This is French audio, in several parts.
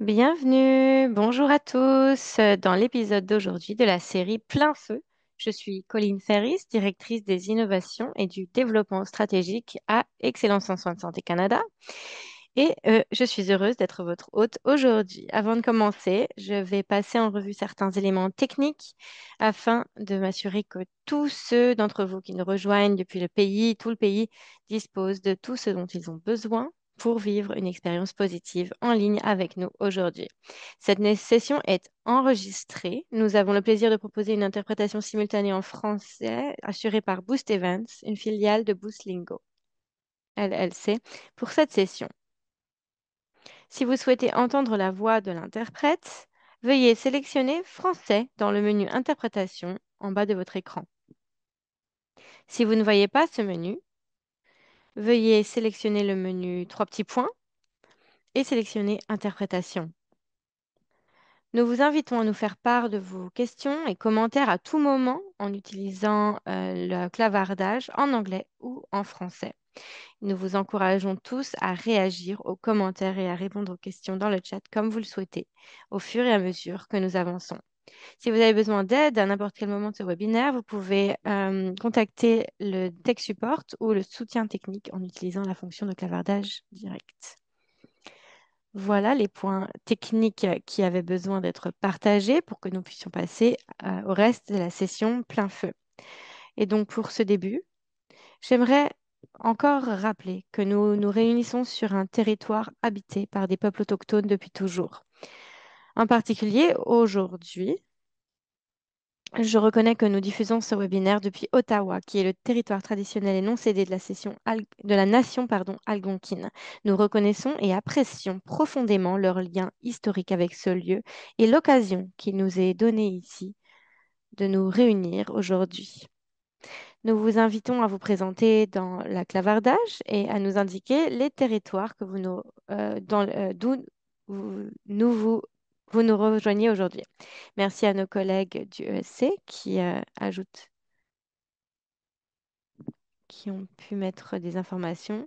Bienvenue, bonjour à tous. Dans l'épisode d'aujourd'hui de la série Plein Feu, je suis Colline Ferris, directrice des innovations et du développement stratégique à Excellence en soins de santé Canada. Et je suis heureuse d'être votre hôte aujourd'hui. Avant de commencer, je vais passer en revue certains éléments techniques afin de m'assurer que tous ceux d'entre vous qui nous rejoignent depuis le pays, tout le pays, disposent de tout ce dont ils ont besoin pour vivre une expérience positive en ligne avec nous aujourd'hui. Cette session est enregistrée. Nous avons le plaisir de proposer une interprétation simultanée en français assurée par Boost Events, une filiale de Boost Lingo, LLC, pour cette session. Si vous souhaitez entendre la voix de l'interprète, veuillez sélectionner Français dans le menu Interprétation en bas de votre écran. Si vous ne voyez pas ce menu, veuillez sélectionner le menu trois petits points et sélectionner Interprétation. Nous vous invitons à nous faire part de vos questions et commentaires à tout moment en utilisant le clavardage en anglais ou en français. Nous vous encourageons tous à réagir aux commentaires et à répondre aux questions dans le chat comme vous le souhaitez, au fur et à mesure que nous avançons. Si vous avez besoin d'aide à n'importe quel moment de ce webinaire, vous pouvez contacter le Tech Support ou le soutien technique en utilisant la fonction de clavardage direct. Voilà les points techniques qui avaient besoin d'être partagés pour que nous puissions passer au reste de la session plein feu. Et donc pour ce début, j'aimerais encore rappeler que nous nous réunissons sur un territoire habité par des peuples autochtones depuis toujours. En particulier, aujourd'hui, je reconnais que nous diffusons ce webinaire depuis Ottawa, qui est le territoire traditionnel et non cédé de de la nation algonquine. Nous reconnaissons et apprécions profondément leur lien historique avec ce lieu et l'occasion qui nous est donnée ici de nous réunir aujourd'hui. Nous vous invitons à vous présenter dans la clavardage et à nous indiquer les territoires que d'où vous nous rejoignez aujourd'hui. Merci à nos collègues du ESC qui ont pu mettre des informations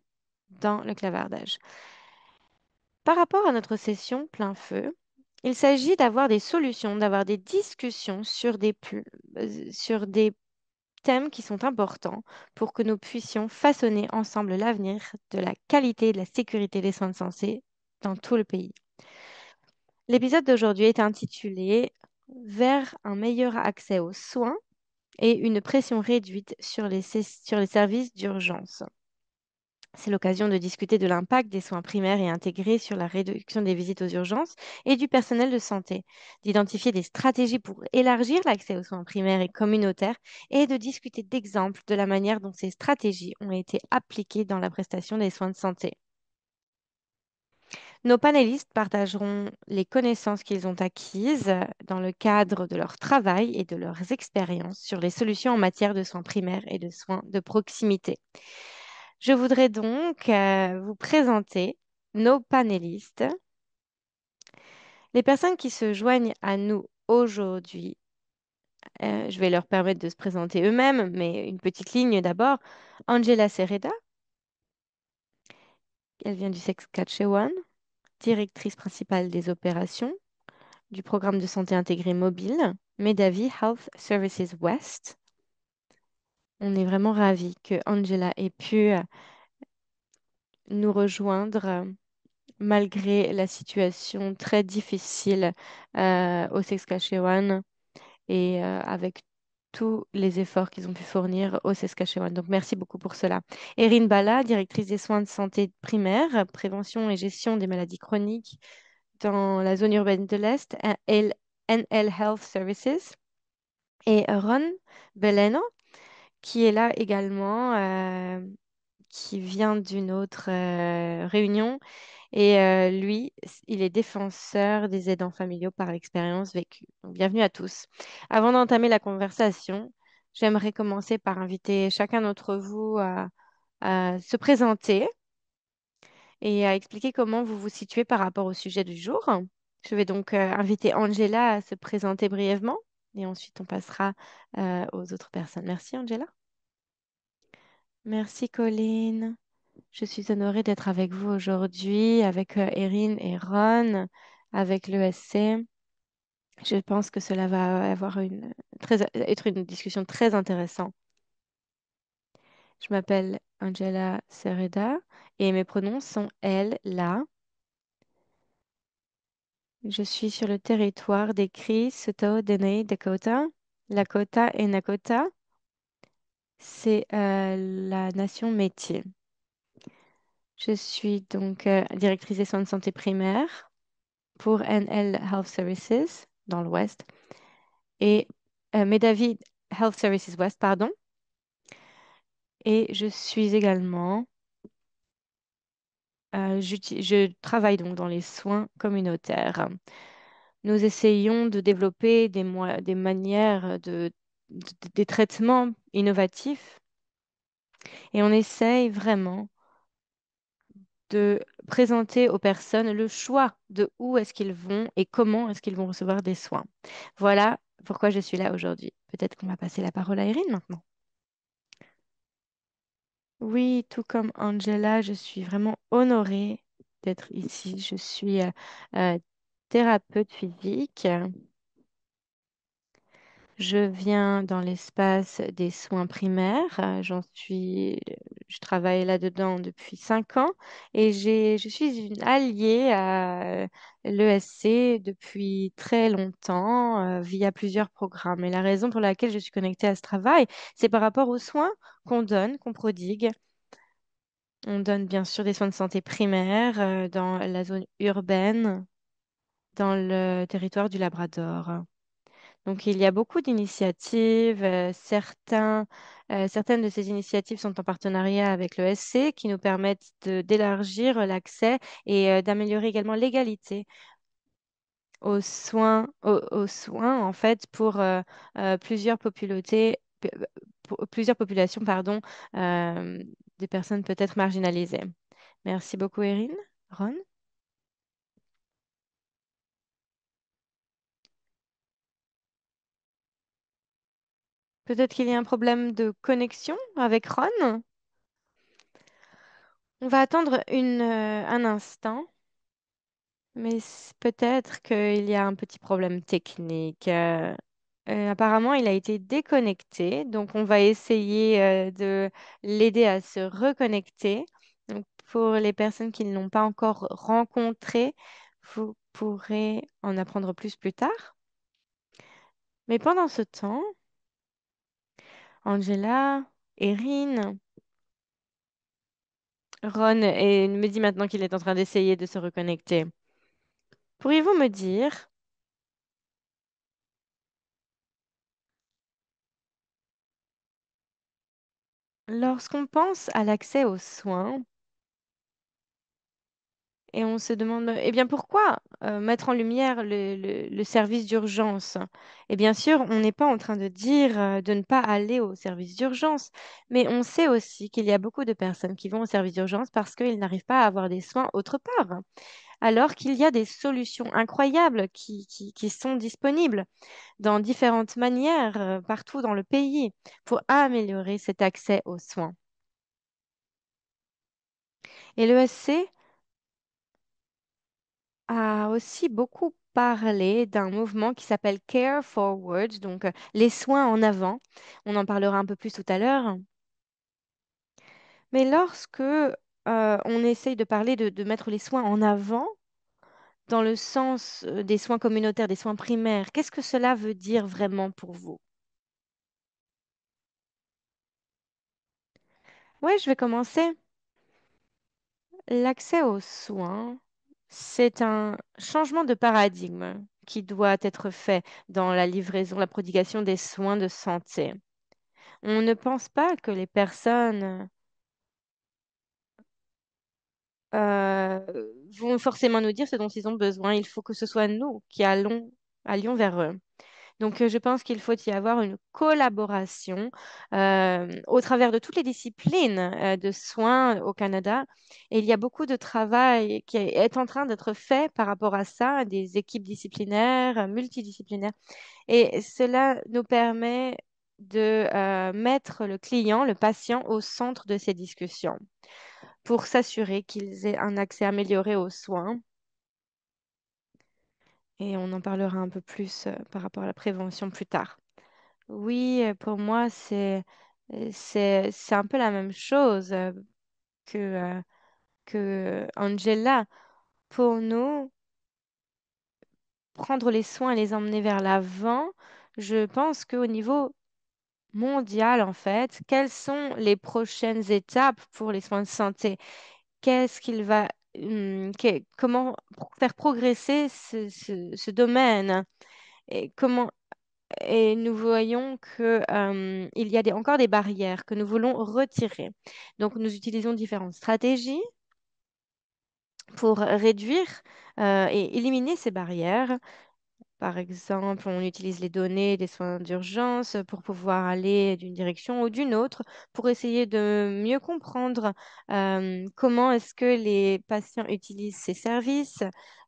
dans le clavardage. Par rapport à notre session plein feu, il s'agit d'avoir des solutions, d'avoir des discussions sur des thèmes qui sont importants pour que nous puissions façonner ensemble l'avenir de la qualité et de la sécurité des soins de santé dans tout le pays. L'épisode d'aujourd'hui est intitulé Vers un meilleur accès aux soins et une pression réduite sur sur les services d'urgence. C'est l'occasion de discuter de l'impact des soins primaires et intégrés sur la réduction des visites aux urgences et du personnel de santé, d'identifier des stratégies pour élargir l'accès aux soins primaires et communautaires et de discuter d'exemples de la manière dont ces stratégies ont été appliquées dans la prestation des soins de santé. Nos panélistes partageront les connaissances qu'ils ont acquises dans le cadre de leur travail et de leurs expériences sur les solutions en matière de soins primaires et de soins de proximité. Je voudrais donc vous présenter nos panélistes. Les personnes qui se joignent à nous aujourd'hui, je vais leur permettre de se présenter eux-mêmes, mais une petite ligne d'abord. Angela Sereda, elle vient du Saskatchewan, directrice principale des opérations du programme de santé intégrée mobile, Medavie Health Services West. On est vraiment ravis que Angela ait pu nous rejoindre malgré la situation très difficile au Saskatchewan et avec tous les efforts qu'ils ont pu fournir au Saskatchewan. Donc, merci beaucoup pour cela. Erin Bala, directrice des soins de santé primaire, prévention et gestion des maladies chroniques dans la zone urbaine de l'Est, NL Health Services. Et Ron Beleno, qui est là également, qui vient d'une autre réunion. Et lui, il est défenseur des aidants familiaux par l'expérience vécue. Donc, bienvenue à tous. Avant d'entamer la conversation, j'aimerais commencer par inviter chacun d'entre vous à se présenter et à expliquer comment vous vous situez par rapport au sujet du jour. Je vais donc inviter Angela à se présenter brièvement et ensuite on passera aux autres personnes. Merci Angela. Merci Colline. Je suis honorée d'être avec vous aujourd'hui, avec Erin et Ron. avec l'ESC. Je pense que cela va être une discussion très intéressante. Je m'appelle Angela Sereda et mes pronoms sont elle, la. Je suis sur le territoire des Cris, Saulteaux, Dene, Dakota. Lakota et Nakota, c'est la nation métier. Je suis donc directrice des soins de santé primaire pour NL Health Services dans l'Ouest et Medavie Health Services West, pardon. Et je suis également, je travaille donc dans les soins communautaires. Nous essayons de développer des manières des traitements innovatifs et on essaye vraiment de présenter aux personnes le choix de où est-ce qu'ils vont et comment est-ce qu'ils vont recevoir des soins. Voilà pourquoi je suis là aujourd'hui. Peut-être qu'on va passer la parole à Erin maintenant. Oui, tout comme Angela, je suis vraiment honorée d'être ici. Je suis euh, thérapeute physique. Je viens dans l'espace des soins primaires. Je travaille là-dedans depuis 5 ans et je suis une alliée à l'ESC depuis très longtemps via plusieurs programmes. Et la raison pour laquelle je suis connectée à ce travail, c'est par rapport aux soins qu'on donne, qu'on prodigue. On donne bien sûr des soins de santé primaires dans la zone urbaine, dans le territoire du Labrador. Donc, il y a beaucoup d'initiatives. Certaines de ces initiatives sont en partenariat avec le SC qui nous permettent d'élargir l'accès et d'améliorer également l'égalité aux soins, en fait, pour pour plusieurs populations, pardon, euh, des personnes peut-être marginalisées. Merci beaucoup, Erin. Ron? Peut-être qu'il y a un problème de connexion avec Ron. On va attendre un instant. Mais peut-être qu'il y a un petit problème technique. Apparemment, il a été déconnecté, donc on va essayer de l'aider à se reconnecter. Donc, pour les personnes qui ne l'ont pas encore rencontré, vous pourrez en apprendre plus tard. Mais pendant ce temps, Angela, Erin, Ron me dit maintenant qu'il est en train d'essayer de se reconnecter. Pourriez-vous me dire lorsqu'on pense à l'accès aux soins, et on se demande, eh bien, pourquoi mettre en lumière le service d'urgence? Et bien sûr, on n'est pas en train de dire de ne pas aller au service d'urgence, mais on sait aussi qu'il y a beaucoup de personnes qui vont au service d'urgence parce qu'ils n'arrivent pas à avoir des soins autre part, alors qu'il y a des solutions incroyables qui sont disponibles dans différentes manières partout dans le pays pour améliorer cet accès aux soins. Et l'ESC a aussi beaucoup parlé d'un mouvement qui s'appelle Care Forward, donc les soins en avant. On en parlera un peu plus tout à l'heure. Mais lorsque on essaye de parler de mettre les soins en avant, dans le sens des soins communautaires, des soins primaires, qu'est-ce que cela veut dire vraiment pour vous? Oui, je vais commencer. L'accès aux soins, c'est un changement de paradigme qui doit être fait dans la livraison, la prodikation des soins de santé. On ne pense pas que les personnes euh, vont forcément nous dire ce dont ils ont besoin. Il faut que ce soit nous qui allions vers eux. Donc, je pense qu'il faut y avoir une collaboration au travers de toutes les disciplines de soins au Canada. Et il y a beaucoup de travail qui est en train d'être fait par rapport à ça, des équipes disciplinaires, multidisciplinaires. Et cela nous permet de mettre le client, le patient, au centre de ces discussions pour s'assurer qu'ils aient un accès amélioré aux soins et on en parlera un peu plus par rapport à la prévention plus tard. Oui, pour moi, c'est un peu la même chose que Angela. Pour nous, prendre les soins et les emmener vers l'avant, je pense qu'au niveau mondial, en fait, quelles sont les prochaines étapes pour les soins de santé? Qu'est-ce qu'il va, comment faire progresser ce domaine? Et comment, et nous voyons que, il y a encore des barrières que nous voulons retirer. Donc, nous utilisons différentes stratégies pour réduire, et éliminer ces barrières. Par exemple, on utilise les données des soins d'urgence pour pouvoir aller d'une direction ou d'une autre pour essayer de mieux comprendre comment est-ce que les patients utilisent ces services.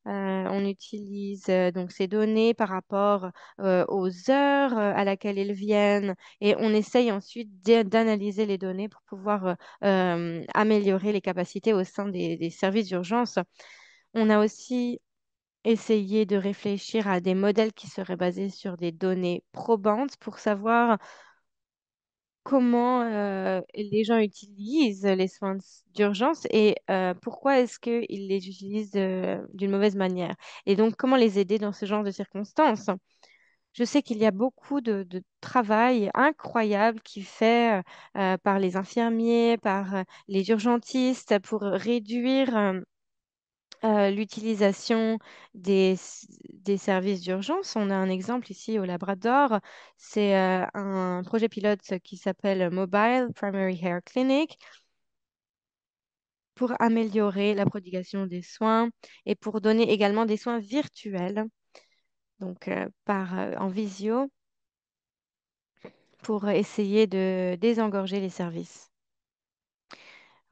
On utilise donc ces données par rapport aux heures à laquelle ils viennent et on essaye ensuite d'analyser les données pour pouvoir améliorer les capacités au sein des services d'urgence. On a aussi essayer de réfléchir à des modèles qui seraient basés sur des données probantes pour savoir comment les gens utilisent les soins d'urgence et pourquoi est-ce qu'ils les utilisent d'une mauvaise manière. Et donc, comment les aider dans ce genre de circonstances. Je sais qu'il y a beaucoup de travail incroyable qui est fait par les infirmiers, par les urgentistes pour réduire l'utilisation des services d'urgence. On a un exemple ici au Labrador. C'est un projet pilote qui s'appelle Mobile Primary Care Clinic pour améliorer la prodigation des soins et pour donner également des soins virtuels, donc en visio, pour essayer de désengorger les services.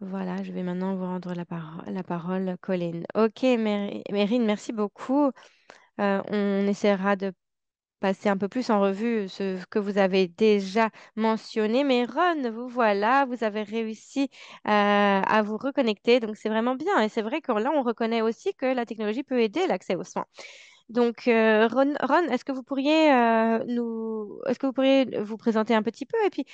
Voilà, je vais maintenant vous rendre la parole, Colin. Ok, Mérine, merci beaucoup. On essaiera de passer un peu plus en revue ce que vous avez déjà mentionné. Mais Ron, vous voilà, vous avez réussi à vous reconnecter. Donc, c'est vraiment bien. Et c'est vrai que là, on reconnaît aussi que la technologie peut aider l'accès aux soins. Donc, Ron, est-ce que vous pourriez vous présenter un petit peu et puis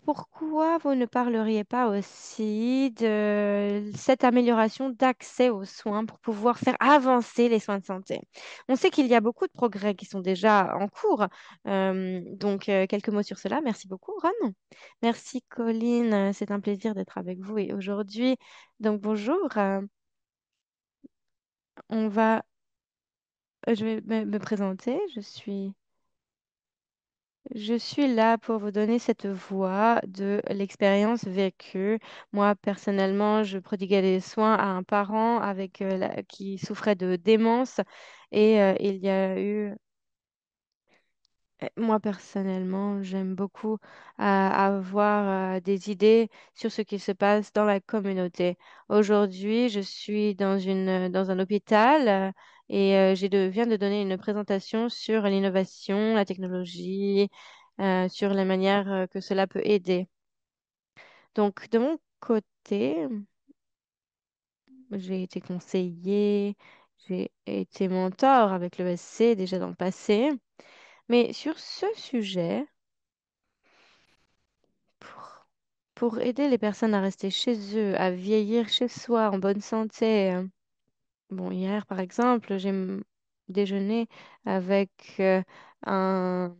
pourquoi vous ne parleriez pas aussi de cette amélioration d'accès aux soins pour pouvoir faire avancer les soins de santé? On sait qu'il y a beaucoup de progrès qui sont déjà en cours. Donc, quelques mots sur cela. Merci beaucoup, Ron. Merci, Colline. C'est un plaisir d'être avec vous et aujourd'hui. Donc, bonjour. On va, je vais me présenter. Je suis là pour vous donner cette voix de l'expérience vécue. Moi, personnellement, je prodiguais des soins à un parent qui souffrait de démence et il y a eu moi, personnellement, j'aime beaucoup avoir des idées sur ce qui se passe dans la communauté. Aujourd'hui, je suis dans un hôpital et viens de donner une présentation sur l'innovation, la technologie, sur la manière que cela peut aider. Donc, de mon côté, j'ai été conseillée, j'ai été mentor avec le SC déjà dans le passé. Mais sur ce sujet, Pour, pour aider les personnes à rester chez eux, à vieillir chez soi en bonne santé. Bon, hier, par exemple, déjeuné avec un,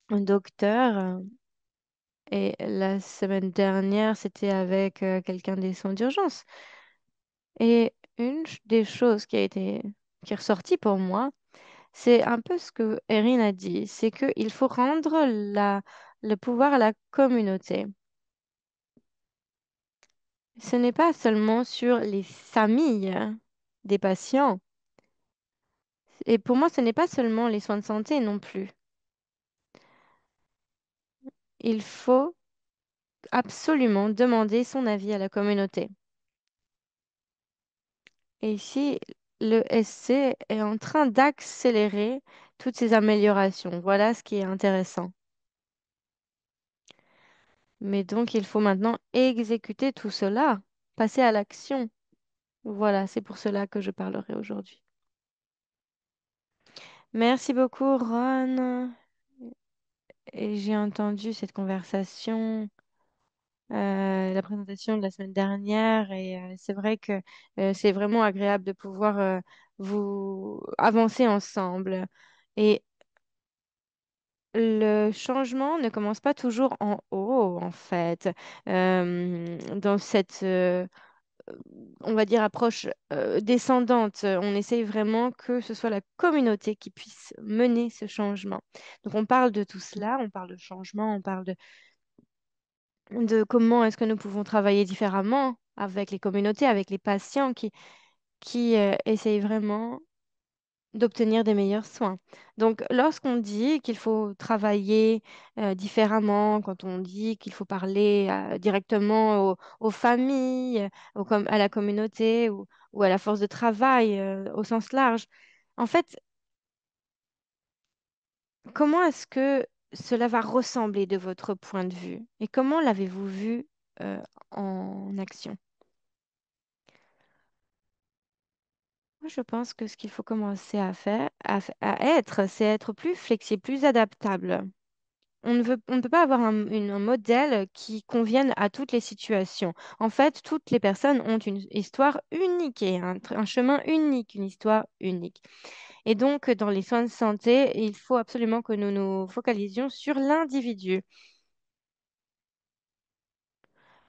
un docteur et la semaine dernière, c'était avec quelqu'un des soins d'urgence. Et des choses qui est ressortie pour moi, c'est un peu ce que Erin a dit, c'est qu'il faut rendre le pouvoir à la communauté. Ce n'est pas seulement sur les familles des patients. Et pour moi, ce n'est pas seulement les soins de santé non plus. Il faut absolument demander son avis à la communauté. Et ici, le SC est en train d'accélérer toutes ces améliorations. Voilà ce qui est intéressant. Mais donc, il faut maintenant exécuter tout cela, passer à l'action. Voilà, c'est pour cela que je parlerai aujourd'hui. Merci beaucoup, Ron. Et j'ai entendu cette conversation, la présentation de la semaine dernière, et c'est vrai que c'est vraiment agréable de pouvoir vous avancer ensemble. Et le changement ne commence pas toujours en haut, en fait. Dans cette on va dire, approche descendante. On essaye vraiment que ce soit la communauté qui puisse mener ce changement. Donc, on parle de tout cela, on parle de changement, on parle de comment est-ce que nous pouvons travailler différemment avec les communautés, avec les patients qui essayent vraiment d'obtenir des meilleurs soins. Donc, lorsqu'on dit qu'il faut travailler différemment, quand on dit qu'il faut parler directement aux familles, à la communauté ou à la force de travail au sens large, en fait, comment est-ce que cela va ressembler de votre point de vue et comment l'avez-vous vu euh, en action? Moi, je pense que ce qu'il faut commencer à faire, à être, c'est être plus flexible, plus adaptable. On ne peut pas avoir un modèle qui convienne à toutes les situations. En fait, toutes les personnes ont une histoire unique et un chemin unique, une histoire unique. Et donc, dans les soins de santé, il faut absolument que nous nous focalisions sur l'individu.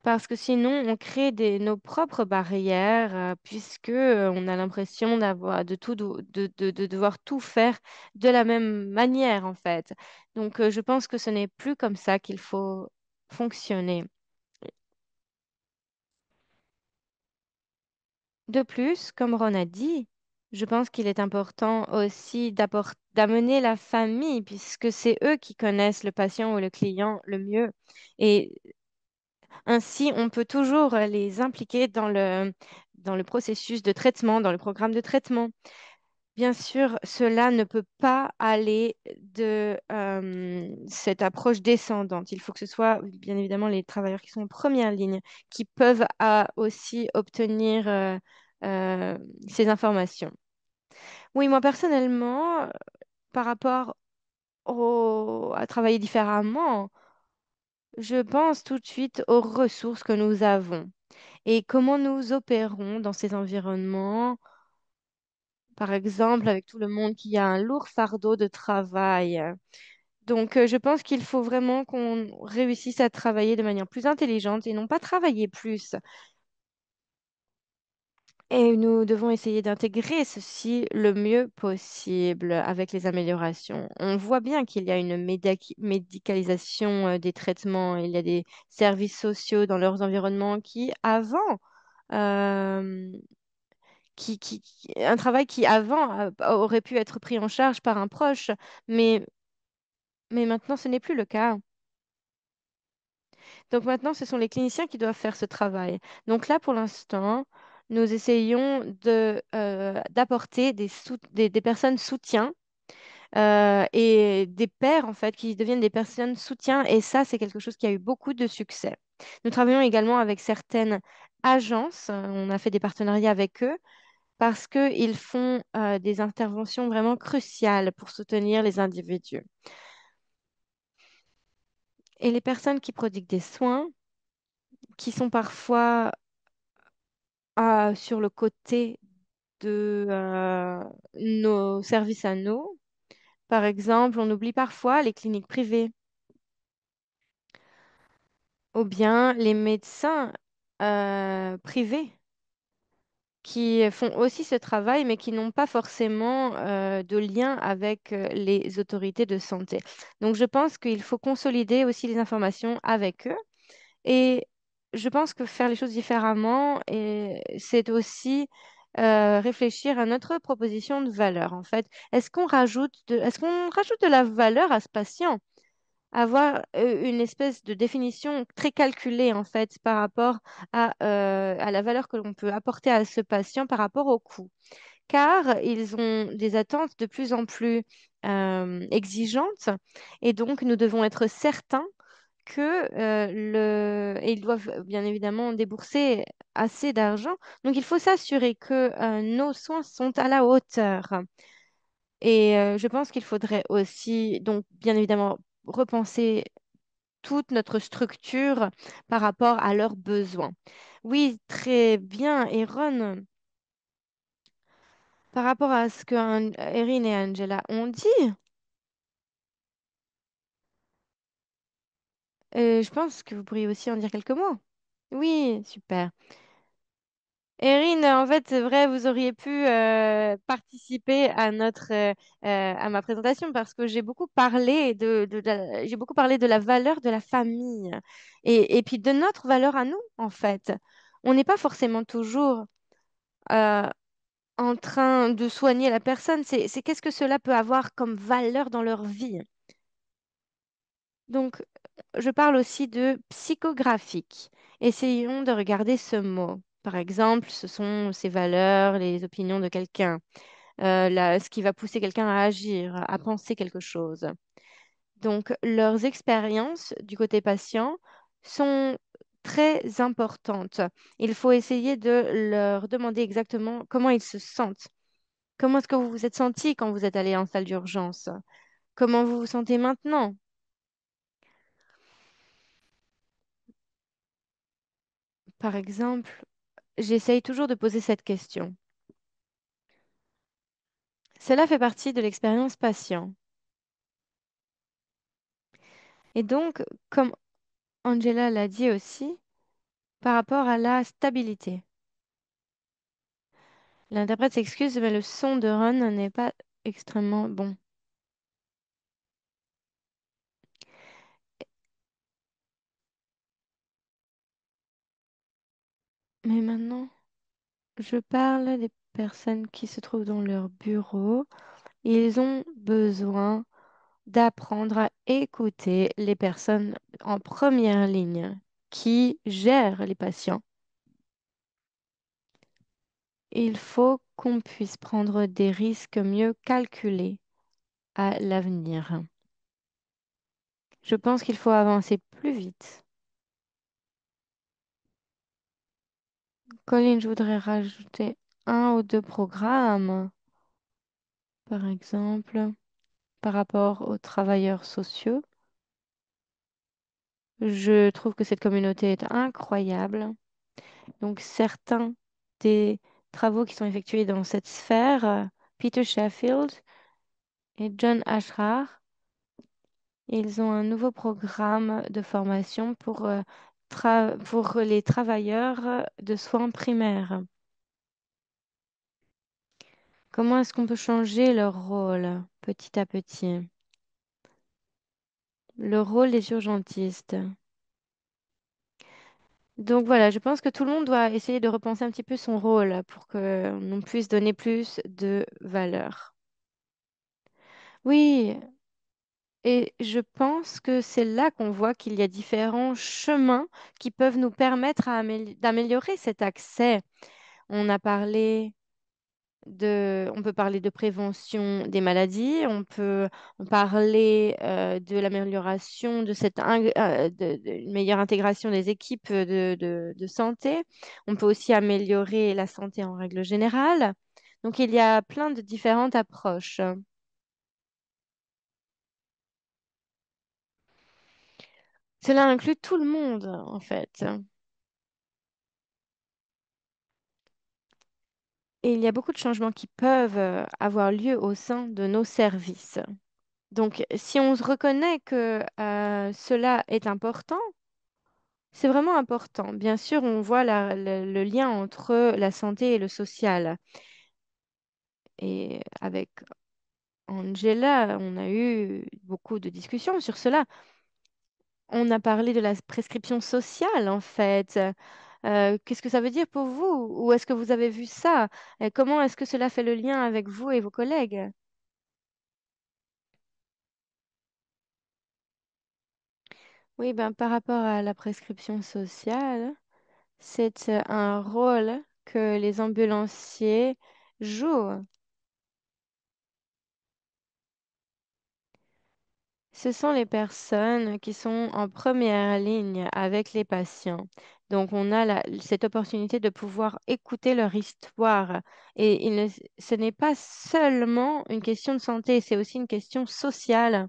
Parce que sinon, on crée nos propres barrières, puisque on a l'impression d'avoir de devoir tout faire de la même manière, en fait. Donc, je pense que ce n'est plus comme ça qu'il faut fonctionner. De plus, comme Ron a dit, je pense qu'il est important aussi d'amener la famille, puisque c'est eux qui connaissent le patient ou le client le mieux. Et ainsi, on peut toujours les impliquer dans le processus de traitement, dans le programme de traitement. Bien sûr, cela ne peut pas aller de cette approche descendante. Il faut que ce soit, bien évidemment, les travailleurs qui sont en première ligne qui peuvent aussi obtenir euh, ces informations. Oui, moi personnellement, par rapport à travailler différemment, je pense tout de suite aux ressources que nous avons et comment nous opérons dans ces environnements. Par exemple, avec tout le monde qui a un lourd fardeau de travail. Donc, je pense qu'il faut vraiment qu'on réussisse à travailler de manière plus intelligente et non pas travailler plus. Et nous devons essayer d'intégrer ceci le mieux possible avec les améliorations. On voit bien qu'il y a une médicalisation des traitements. Il y a des services sociaux dans leurs environnements qui, avant, euh, un travail qui avant aurait pu être pris en charge par un proche, mais, mais maintenant ce n'est plus le cas. Donc maintenant, ce sont les cliniciens qui doivent faire ce travail. Donc là, pour l'instant, nous essayons d'apporter des personnes soutien et des pairs, en fait, qui deviennent des personnes soutien. Et ça, c'est quelque chose qui a eu beaucoup de succès. Nous travaillons également avec certaines agences. On a fait des partenariats avec eux parce qu'ils font des interventions vraiment cruciales pour soutenir les individus. Et les personnes qui prodiguent des soins, qui sont parfois sur le côté de nos services à nous, par exemple, on oublie parfois les cliniques privées ou bien les médecins privés qui font aussi ce travail, mais qui n'ont pas forcément de lien avec les autorités de santé. Donc, je pense qu'il faut consolider aussi les informations avec eux. Et je pense que faire les choses différemment, c'est aussi réfléchir à notre proposition de valeur. En fait, est-ce qu'on rajoute de la valeur à ce patient? Avoir une espèce de définition très calculée en fait par rapport à la valeur que l'on peut apporter à ce patient par rapport au coût. Car ils ont des attentes de plus en plus exigeantes et donc nous devons être certains et ils doivent bien évidemment débourser assez d'argent. Donc il faut s'assurer que nos soins sont à la hauteur. Et je pense qu'il faudrait aussi, donc, bien évidemment, repenser toute notre structure par rapport à leurs besoins. Oui, très bien. Et Ron, par rapport à ce que Erin et Angela ont dit, je pense que vous pourriez aussi en dire quelques mots. Oui, super. Erin, en fait, c'est vrai, vous auriez pu participer à à ma présentation parce que j'ai beaucoup parlé j'ai beaucoup parlé de la valeur de la famille et puis de notre valeur à nous, en fait. On n'est pas forcément toujours euh, en train de soigner la personne. C'est qu'est-ce que cela peut avoir comme valeur dans leur vie. Donc, je parle aussi de psychographique. Essayons de regarder ce mot. Par exemple, ce sont ses valeurs, les opinions de quelqu'un, ce qui va pousser quelqu'un à agir, à penser quelque chose. Donc, leurs expériences du côté patient sont très importantes. Il faut essayer de leur demander exactement comment ils se sentent. Comment est-ce que vous vous êtes senti quand vous êtes allé en salle d'urgence? Comment vous vous sentez maintenant? Par exemple, j'essaye toujours de poser cette question. Cela fait partie de l'expérience patient. Et donc, comme Angela l'a dit aussi, par rapport à la stabilité. L'interprète s'excuse, mais le son de Ron n'est pas extrêmement bon. Mais maintenant, je parle des personnes qui se trouvent dans leur bureau. Ils ont besoin d'apprendre à écouter les personnes en première ligne qui gèrent les patients. Il faut qu'on puisse prendre des risques mieux calculés à l'avenir. Je pense qu'il faut avancer plus vite. Colline, je voudrais rajouter un ou deux programmes, par exemple, par rapport aux travailleurs sociaux. Je trouve que cette communauté est incroyable. Donc, certains des travaux qui sont effectués dans cette sphère, Peter Sheffield et John Ashrar, ils ont un nouveau programme de formation pour les travailleurs de soins primaires. Comment est-ce qu'on peut changer leur rôle petit à petit? Le rôle des urgentistes. Donc voilà, je pense que tout le monde doit essayer de repenser un petit peu son rôle pour que l'on puisse donner plus de valeur. Oui, et je pense que c'est là qu'on voit qu'il y a différents chemins qui peuvent nous permettre d'améliorer cet accès. On a parlé on peut parler de prévention des maladies, on peut parler de l'amélioration de une meilleure intégration des équipes de santé. On peut aussi améliorer la santé en règle générale. Donc, il y a plein de différentes approches. Cela inclut tout le monde, en fait. Et il y a beaucoup de changements qui peuvent avoir lieu au sein de nos services. Donc, si on se reconnaît que cela est important, c'est vraiment important. Bien sûr, on voit le lien entre la santé et le social. Et avec Angela, on a eu beaucoup de discussions sur cela. On a parlé de la prescription sociale, en fait. Qu'est-ce que ça veut dire pour vous? Où est-ce que vous avez vu ça? Et comment est-ce que cela fait le lien avec vous et vos collègues? Oui, ben, par rapport à la prescription sociale, c'est un rôle que les ambulanciers jouent. Ce sont les personnes qui sont en première ligne avec les patients. Donc, on a cette opportunité de pouvoir écouter leur histoire. Et ce n'est pas seulement une question de santé, c'est aussi une question sociale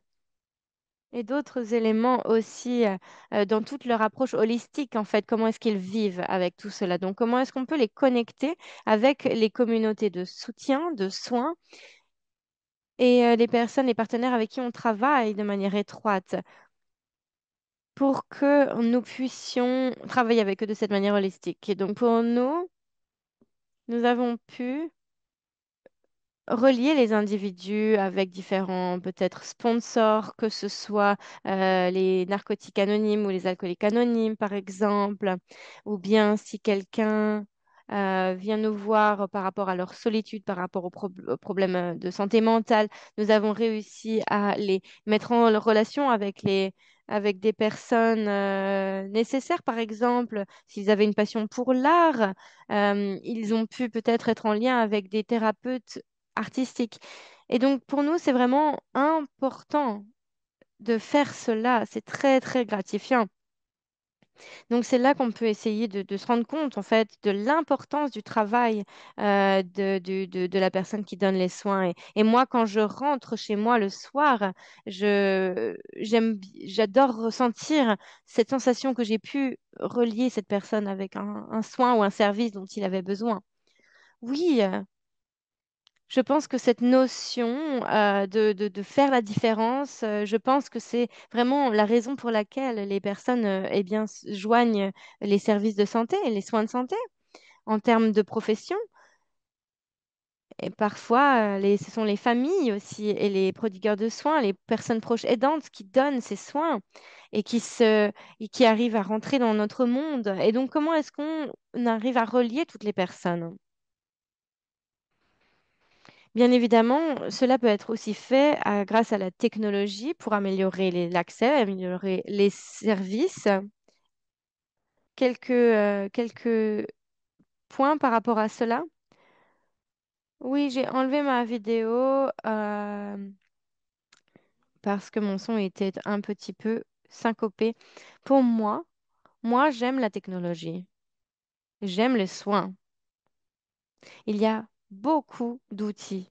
et d'autres éléments aussi dans toute leur approche holistique, en fait. Comment est-ce qu'ils vivent avec tout cela? Donc, comment est-ce qu'on peut les connecter avec les communautés de soutien, de soins et les personnes, les partenaires avec qui on travaille de manière étroite, pour que nous puissions travailler avec eux de cette manière holistique. Et donc pour nous, nous avons pu relier les individus avec différents peut-être sponsors, que ce soit les narcotiques anonymes ou les alcooliques anonymes, par exemple, ou bien si quelqu'un vient nous voir par rapport à leur solitude, par rapport aux problèmes de santé mentale, nous avons réussi à les mettre en relation avec des personnes nécessaires, par exemple, s'ils avaient une passion pour l'art, ils ont pu peut-être être en lien avec des thérapeutes artistique. Et donc, pour nous, c'est vraiment important de faire cela. C'est très, très gratifiant. Donc, c'est là qu'on peut essayer de se rendre compte, en fait, de l'importance du travail de la personne qui donne les soins. Et moi, quand je rentre chez moi le soir, j'adore ressentir cette sensation que j'ai pu relier cette personne avec un soin ou un service dont il avait besoin. Oui, je pense que cette notion de faire la différence, je pense que c'est vraiment la raison pour laquelle les personnes eh bien, joignent les services de santé et les soins de santé en termes de profession. Et parfois, ce sont les familles aussi et les prodigueurs de soins, les personnes proches aidantes qui donnent ces soins et et qui arrivent à rentrer dans notre monde. Et donc, comment est-ce qu'on arrive à relier toutes les personnes? Bien évidemment, cela peut être aussi fait grâce à la technologie pour améliorer l'accès, améliorer les services. Quelques points par rapport à cela. Oui, j'ai enlevé ma vidéo parce que mon son était un petit peu syncopé. Pour moi, j'aime la technologie. J'aime les soins. Il y a beaucoup d'outils.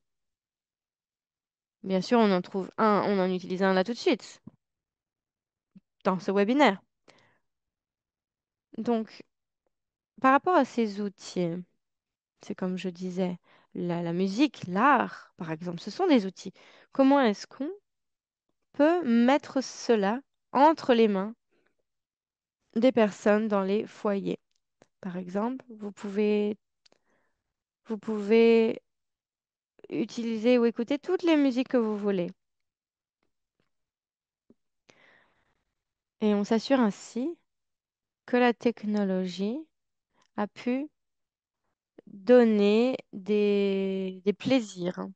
Bien sûr, on en trouve un, on en utilise un là tout de suite, dans ce webinaire. Donc, par rapport à ces outils, c'est comme je disais, la musique, l'art, par exemple, ce sont des outils. Comment est-ce qu'on peut mettre cela entre les mains des personnes dans les foyers? Par exemple, vous pouvez utiliser ou écouter toutes les musiques que vous voulez. Et on s'assure ainsi que la technologie a pu donner des plaisirs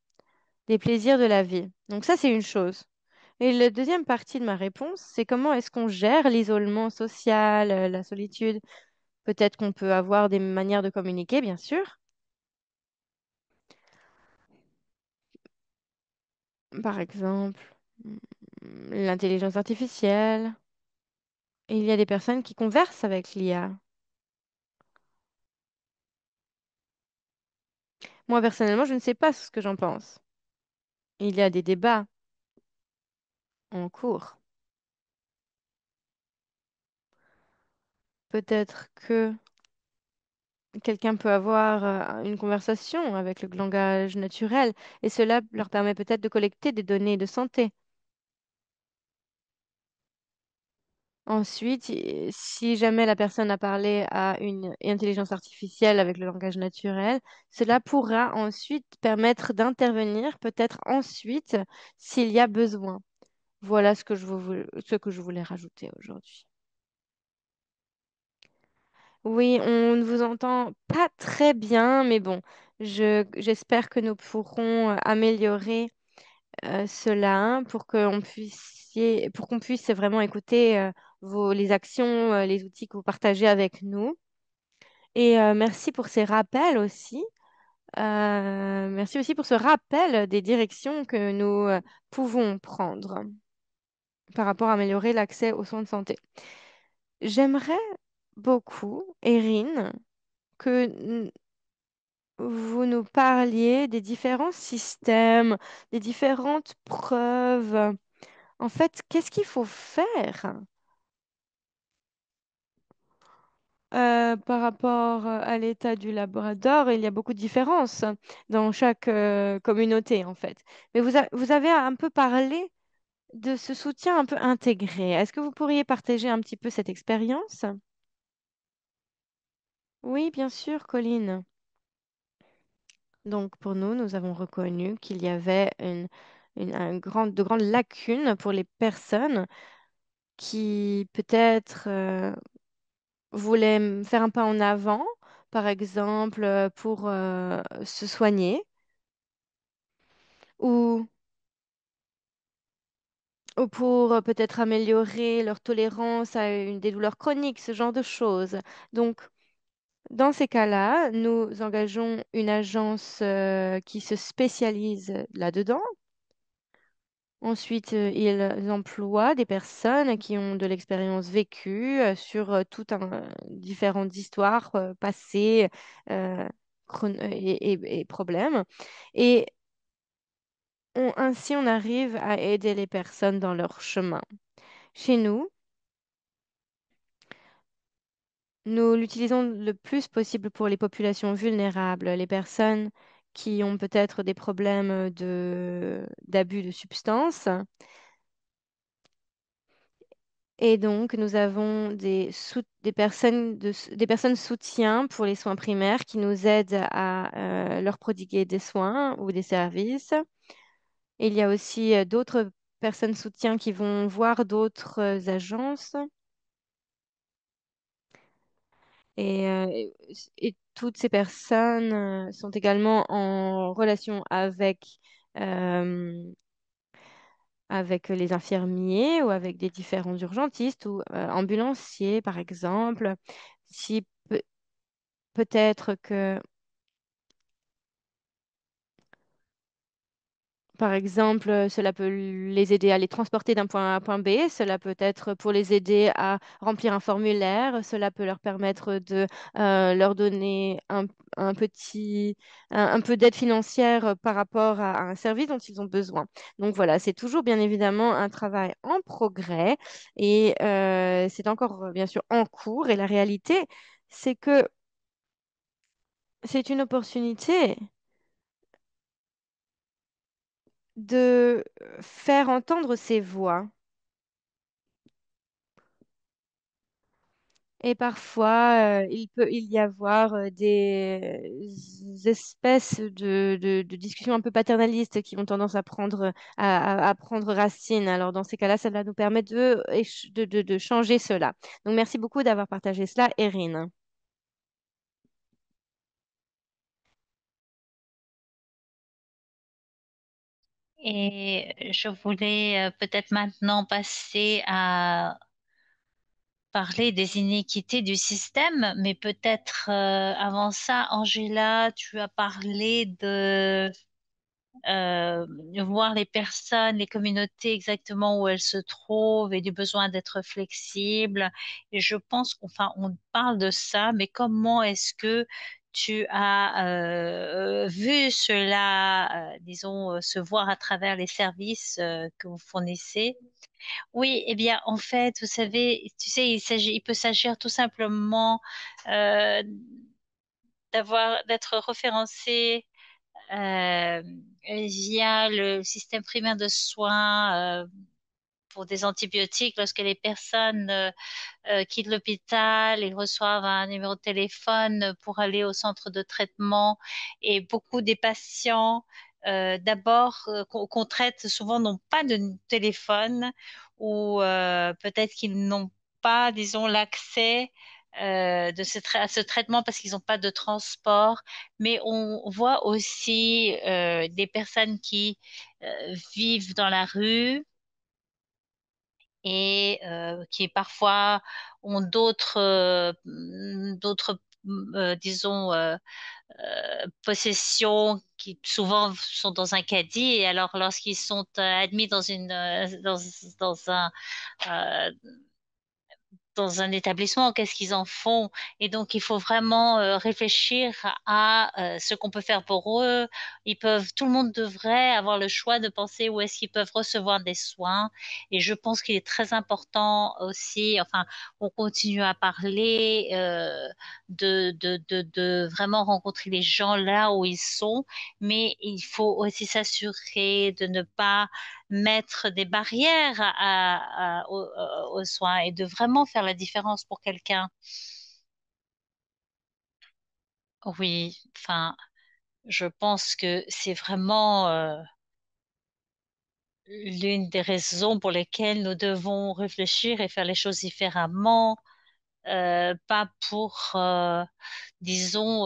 de la vie. Donc ça, c'est une chose. Et la deuxième partie de ma réponse, c'est comment est-ce qu'on gère l'isolement social, la solitude. Peut-être qu'on peut avoir des manières de communiquer, bien sûr. Par exemple, l'intelligence artificielle. Et il y a des personnes qui conversent avec l'IA. Moi, personnellement, je ne sais pas ce que j'en pense. Il y a des débats en cours. Peut-être que quelqu'un peut avoir une conversation avec le langage naturel et cela leur permet peut-être de collecter des données de santé. Ensuite, si jamais la personne a parlé à une intelligence artificielle avec le langage naturel, cela pourra ensuite permettre d'intervenir peut-être ensuite s'il y a besoin. Voilà ce que je voulais rajouter aujourd'hui. Oui, on ne vous entend pas très bien, mais bon, j'espère que nous pourrons améliorer cela pour qu'on puisse vraiment écouter les actions, les outils que vous partagez avec nous. Et merci pour ces rappels aussi. Merci aussi pour ce rappel des directions que nous pouvons prendre. par rapport à améliorer l'accès aux soins de santé. J'aimerais beaucoup, Erin, que vous nous parliez des différents systèmes, des différentes preuves. En fait, qu'est-ce qu'il faut faire par rapport à l'état du Labrador? Il y a beaucoup de différences dans chaque communauté, en fait. Mais vous avez un peu parlé de ce soutien un peu intégré. Est-ce que vous pourriez partager un petit peu cette expérience? Oui, bien sûr, Colline. Donc, pour nous, nous avons reconnu qu'il y avait de grandes lacunes pour les personnes qui peut-être voulaient faire un pas en avant, par exemple, pour se soigner ou, ou pour peut-être améliorer leur tolérance à des douleurs chroniques, ce genre de choses. Donc, dans ces cas-là, nous engageons une agence qui se spécialise là-dedans. Ensuite, ils emploient des personnes qui ont de l'expérience vécue sur tout un différentes histoires passées euh, et problèmes. Et ainsi, on arrive à aider les personnes dans leur chemin. Chez nous, nous l'utilisons le plus possible pour les populations vulnérables, les personnes qui ont peut-être des problèmes d'abus de substances. Et donc, nous avons des personnes soutien pour les soins primaires qui nous aident à leur prodiguer des soins ou des services. Il y a aussi d'autres personnes soutien qui vont voir d'autres agences et toutes ces personnes sont également en relation euh, avec les infirmiers ou avec des différents urgentistes ou ambulanciers, par exemple. Si pe- Peut-être que, par exemple, cela peut les aider à les transporter d'un point A à un point B, cela peut être pour les aider à remplir un formulaire, cela peut leur permettre de leur donner un petit, un peu d'aide financière par rapport à un service dont ils ont besoin. Donc voilà, c'est toujours bien évidemment un travail en progrès et c'est encore bien sûr en cours. Et la réalité, c'est que c'est une opportunité de faire entendre ces voix. Et parfois, il peut il y avoir des espèces de discussions un peu paternalistes qui ont tendance à à prendre racine. Alors, dans ces cas-là, ça va nous permettre de changer cela. Donc, merci beaucoup d'avoir partagé cela, Erin. Et je voulais peut-être maintenant passer à parler des inéquités du système, mais peut-être avant ça, Angela, tu as parlé de voir les personnes, les communautés exactement où elles se trouvent et du besoin d'être flexible. Et je pense qu'enfin, on parle de ça, mais comment est-ce que tu as vu cela, disons, se voir à travers les services que vous fournissez? Oui, eh bien, en fait, vous savez, tu sais, il peut s'agir tout simplement euh, d'être référencé euh, via le système primaire de soins pour des antibiotiques lorsque les personnes quittent l'hôpital, ils reçoivent un numéro de téléphone pour aller au centre de traitement et beaucoup des patients d'abord qu'on traite souvent n'ont pas de téléphone ou peut-être qu'ils n'ont pas, disons, l'accès à ce traitement parce qu'ils n'ont pas de transport. Mais on voit aussi des personnes qui vivent dans la rue et qui parfois ont d'autres, disons, possessions qui souvent sont dans un caddie et alors lorsqu'ils sont admis dans dans euh, dans un établissement, qu'est-ce qu'ils en font? Et donc, il faut vraiment réfléchir à ce qu'on peut faire pour eux. Tout le monde devrait avoir le choix de penser où est-ce qu'ils peuvent recevoir des soins. Et je pense qu'il est très important aussi, enfin, on continue à parler de vraiment rencontrer les gens là où ils sont, mais il faut aussi s'assurer de ne pas mettre des barrières aux soins et de vraiment faire la différence pour quelqu'un. Oui, enfin, je pense que c'est vraiment l'une des raisons pour lesquelles nous devons réfléchir et faire les choses différemment, pas pour, disons,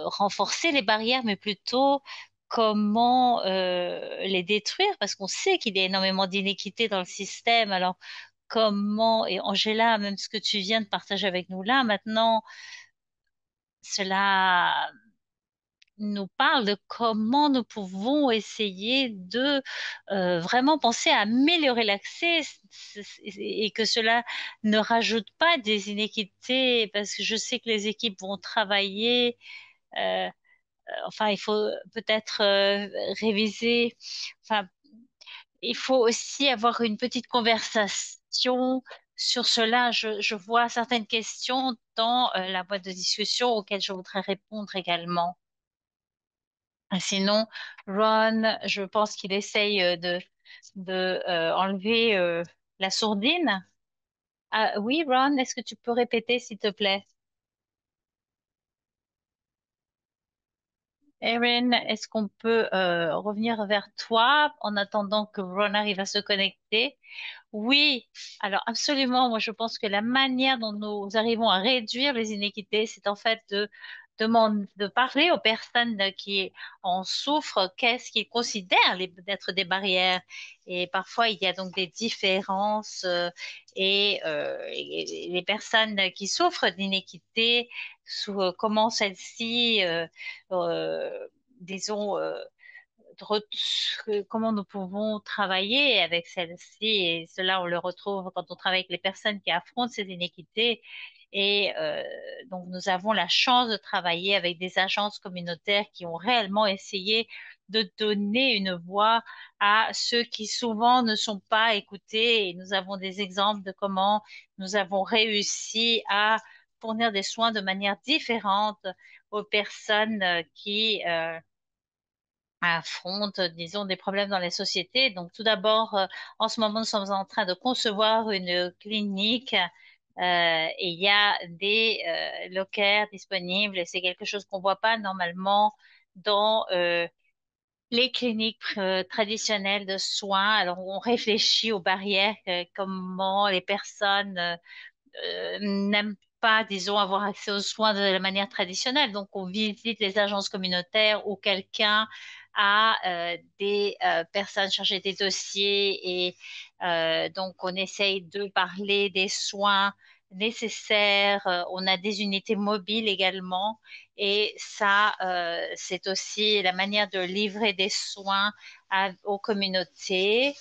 renforcer les barrières, mais plutôt comment les détruire, parce qu'on sait qu'il y a énormément d'inéquité dans le système. Alors, comment, et Angela, même ce que tu viens de partager avec nous là, maintenant, cela nous parle de comment nous pouvons essayer de vraiment penser à améliorer l'accès et que cela ne rajoute pas des inéquités, parce que je sais que les équipes vont travailler. euh, enfin, il faut peut-être réviser. Enfin, il faut aussi avoir une petite conversation sur cela. Je vois certaines questions dans la boîte de discussion auxquelles je voudrais répondre également. Sinon, Ron, je pense qu'il essaye de enlever la sourdine. Ah, oui, Ron, est-ce que tu peux répéter, s'il te plaît? Erin, est-ce qu'on peut revenir vers toi en attendant que Ron arrive à se connecter? Oui, alors absolument. Moi, je pense que la manière dont nous arrivons à réduire les inéquités, c'est en fait de parler aux personnes qui en souffrent, qu'est-ce qu'ils considèrent d'être des barrières. Et parfois, il y a donc des différences et les personnes qui souffrent d'inéquité, comment celles-ci, euh, disons, comment nous pouvons travailler avec celle-ci. Et cela, on le retrouve quand on travaille avec les personnes qui affrontent ces inéquités. Et donc, nous avons la chance de travailler avec des agences communautaires qui ont réellement essayé de donner une voix à ceux qui souvent ne sont pas écoutés. Et nous avons des exemples de comment nous avons réussi à fournir des soins de manière différente aux personnes qui affrontent, disons, des problèmes dans les sociétés. Donc, tout d'abord, en ce moment, nous sommes en train de concevoir une clinique et il y a des lockers disponibles et c'est quelque chose qu'on voit pas normalement dans les cliniques traditionnelles de soins. Alors, on réfléchit aux barrières, comment les personnes n'aiment pas, disons, avoir accès aux soins de la manière traditionnelle. Donc, on visite les agences communautaires où quelqu'un a des personnes chargées des dossiers et donc on essaye de parler des soins nécessaires. On a des unités mobiles également et ça, c'est aussi la manière de livrer des soins aux communautés.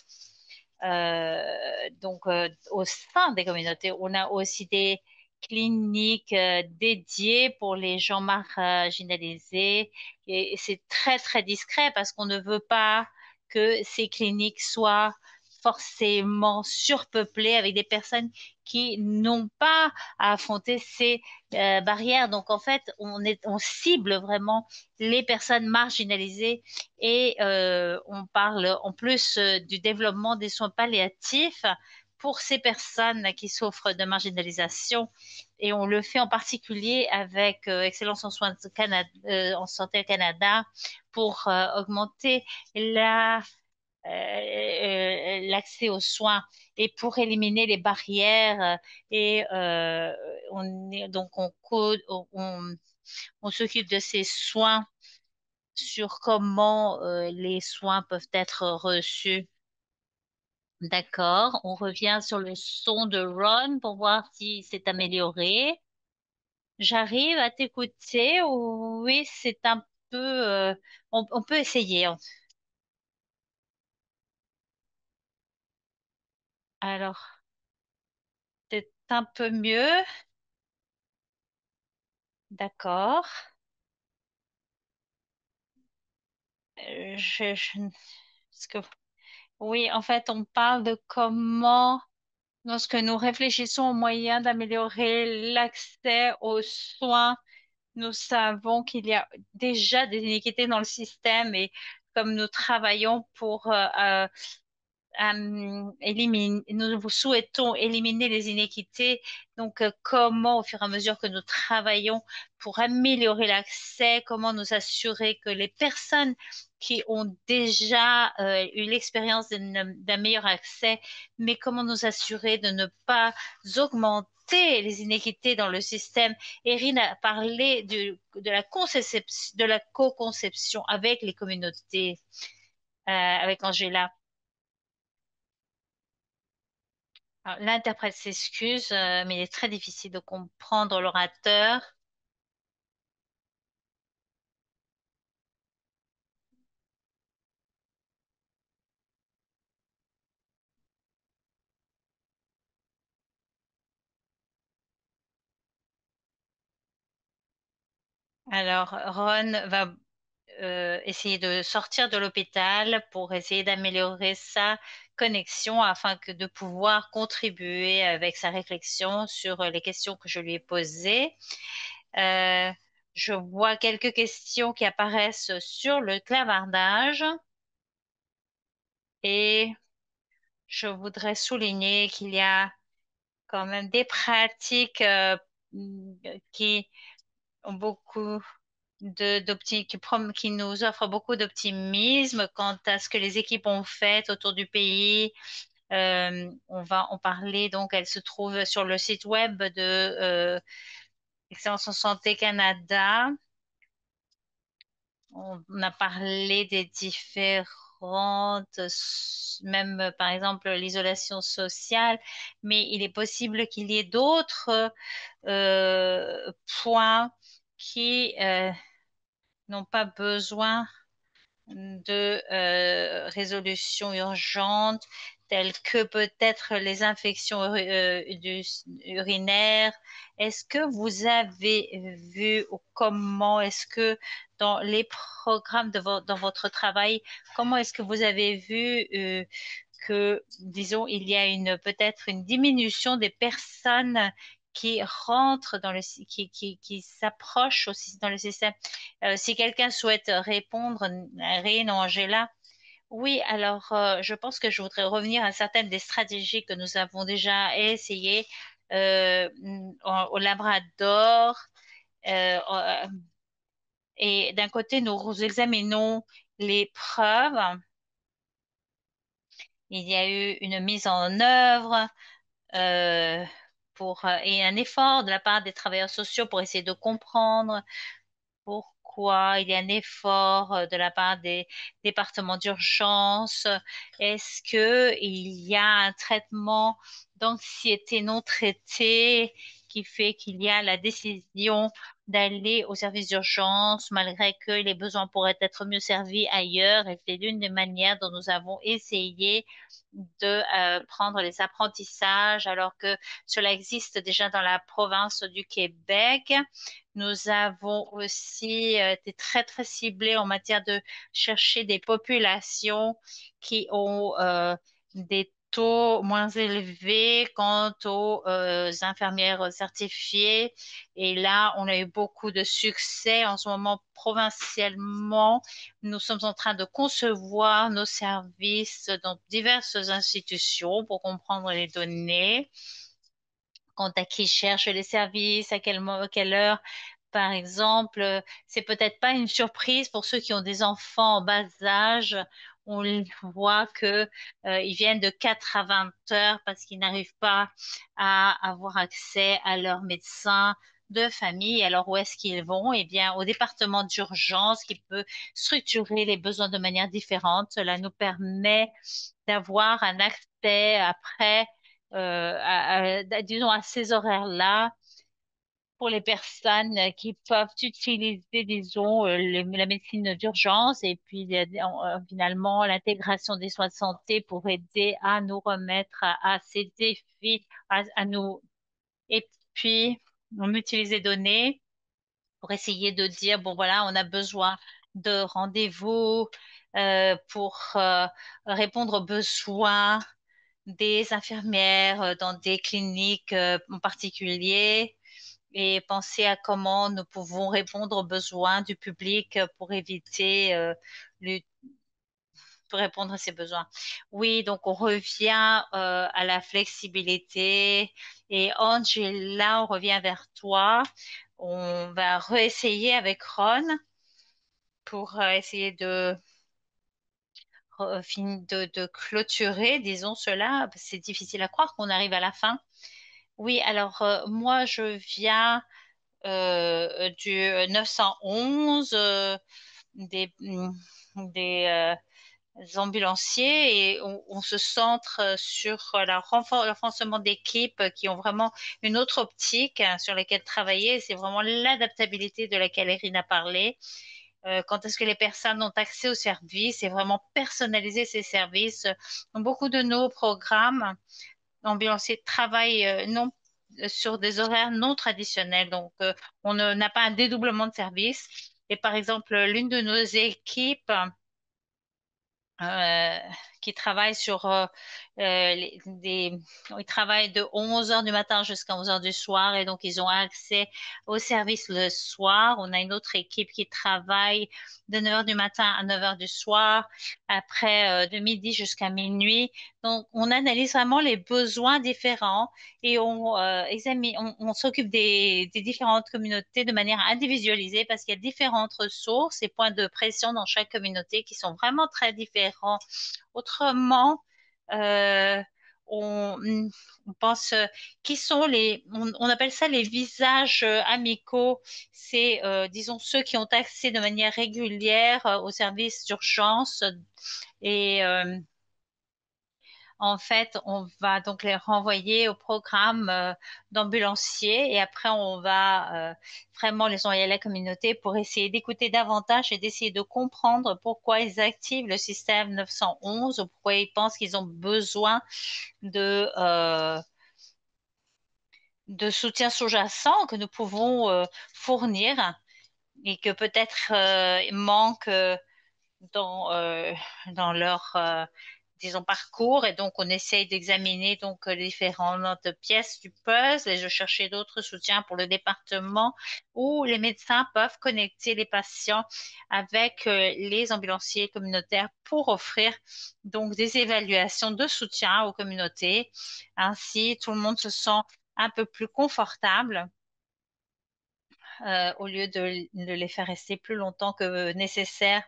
Au sein des communautés, on a aussi des cliniques dédiées pour les gens marginalisés et c'est très très discret parce qu'on ne veut pas que ces cliniques soient forcément surpeuplées avec des personnes qui n'ont pas à affronter ces barrières. Donc en fait, on cible vraiment les personnes marginalisées et on parle en plus du développement des soins palliatifs pour ces personnes qui souffrent de marginalisation. Et on le fait en particulier avec Excellence en soins en santé Canada pour augmenter l'accès aux soins et pour éliminer les barrières. Et donc on s'occupe de ces soins sur comment les soins peuvent être reçus. D'accord, on revient sur le son de Ron pour voir si c'est amélioré. J'arrive à t'écouter. Oui, c'est un on peut essayer. Alors, c'est un peu mieux. D'accord. Parce que, oui, en fait, on parle de comment, lorsque nous réfléchissons aux moyens d'améliorer l'accès aux soins, nous savons qu'il y a déjà des inéquités dans le système et comme nous travaillons pour nous souhaitons éliminer les inéquités. Donc, comment, au fur et à mesure que nous travaillons pour améliorer l'accès, comment nous assurer que les personnes qui ont déjà eu l'expérience d'un meilleur accès, mais comment nous assurer de ne pas augmenter les inéquités dans le système. Erin a parlé de la co-conception avec les communautés, avec Angela. Alors, l'interprète s'excuse, mais il est très difficile de comprendre l'orateur. Alors, Ron va essayer de sortir de l'hôpital pour essayer d'améliorer sa connexion afin que de pouvoir contribuer avec sa réflexion sur les questions que je lui ai posées. Euh, je vois quelques questions qui apparaissent sur le clavardage et je voudrais souligner qu'il y a quand même des pratiques qui ont beaucoup qui nous offrent beaucoup d'optimisme quant à ce que les équipes ont fait autour du pays. On va en parler. Donc, elle se trouve sur le site web de Excellence en Santé Canada. On a parlé des même par exemple l'isolation sociale, mais il est possible qu'il y ait d'autres points qui n'ont pas besoin de résolution urgente, telles que peut-être les infections urinaires. Est-ce que vous avez vu ou comment est-ce que dans les programmes dans votre travail, comment est-ce que vous avez vu que, disons, il y a peut-être une diminution des personnes qui rentrent qui s'approchent aussi dans le système. Si quelqu'un souhaite répondre, Rine ou Angela. Oui, alors je pense que je voudrais revenir à certaines des stratégies que nous avons déjà essayées au Labrador. Euh, euh, et d'un côté, nous examinons les preuves. Il y a eu une mise en œuvre euh, et un effort de la part des travailleurs sociaux pour essayer de comprendre pourquoi il y a un effort de la part des départements d'urgence. Est-ce que il y a un traitement d'anxiété non traité qui fait qu'il y a la décision d'aller au service d'urgence malgré que les besoins pourraient être mieux servis ailleurs? Et c'est l'une des manières dont nous avons essayé de prendre les apprentissages alors que cela existe déjà dans la province du Québec. Nous avons aussi été très, très ciblés en matière de chercher des populations qui ont des taux moins élevés quant aux infirmières certifiées. Et là, on a eu beaucoup de succès. En ce moment, provincialement, nous sommes en train de concevoir nos services dans diverses institutions pour comprendre les données quant à qui cherche les services, quelle heure. Par exemple, c'est peut-être pas une surprise pour ceux qui ont des enfants en bas âge. Voit que ils viennent de 4 à 20 heures parce qu'ils n'arrivent pas à avoir accès à leur médecin de famille. Alors, où est-ce qu'ils vont? Eh bien, au département d'urgence qui peut structurer les besoins de manière différente. Cela nous permet d'avoir un accès après disons à ces horaires-là pour les personnes qui peuvent utiliser, disons, la médecine d'urgence et puis finalement l'intégration des soins de santé pour aider à nous remettre à ces défis, à nous. Et puis, on utilise les données pour essayer de dire, bon voilà, on a besoin de rendez-vous pour répondre aux besoins des infirmières dans des cliniques en particulier et penser à comment nous pouvons répondre aux besoins du public pour éviter le- pour répondre à ces besoins. Oui, donc on revient à la flexibilité et Angela, on revient vers toi. On va réessayer avec Ron pour essayer de clôturer, disons cela. C'est difficile à croire qu'on arrive à la fin. Oui, alors moi je viens du 911, des ambulanciers et on se centre sur le renforcement d'équipes qui ont vraiment une autre optique sur laquelle travailler. C'est vraiment l'adaptabilité de laquelle Erin a parlé. Quand est-ce que les personnes ont accès aux services et vraiment personnaliser ces services. Dans beaucoup de nos programmes, ambulanciers travaillent non sur des horaires non traditionnels. Donc, n'a pas un dédoublement de service. Et par exemple, l'une de nos équipes euh, qui travaillent sur ils travaillent de 11 heures du matin jusqu'à 11 heures du soir et donc ils ont accès au service le soir. On a une autre équipe qui travaille de 9 heures du matin à 9 heures du soir, après de midi jusqu'à minuit. Donc on analyse vraiment les besoins différents et on s'occupe des différentes communautés de manière individualisée parce qu'il y a différentes ressources et points de pression dans chaque communauté qui sont vraiment très différents. Autrement, euh, on, on pense qui sont on appelle ça les visages amicaux. C'est, disons, ceux qui ont accès de manière régulière aux services d'urgence et en fait, on va donc les renvoyer au programme d'ambulanciers et après, on va vraiment les envoyer à la communauté pour essayer d'écouter davantage et d'essayer de comprendre pourquoi ils activent le système 911 ou pourquoi ils pensent qu'ils ont besoin de soutien sous-jacent que nous pouvons fournir et que peut-être manque dans leur disons parcours et donc on essaye d'examiner donc les différentes pièces du puzzle et de chercher d'autres soutiens pour le département où les médecins peuvent connecter les patients avec les ambulanciers communautaires pour offrir donc des évaluations de soutien aux communautés. Ainsi, tout le monde se sent un peu plus confortable au lieu de les faire rester plus longtemps que nécessaire.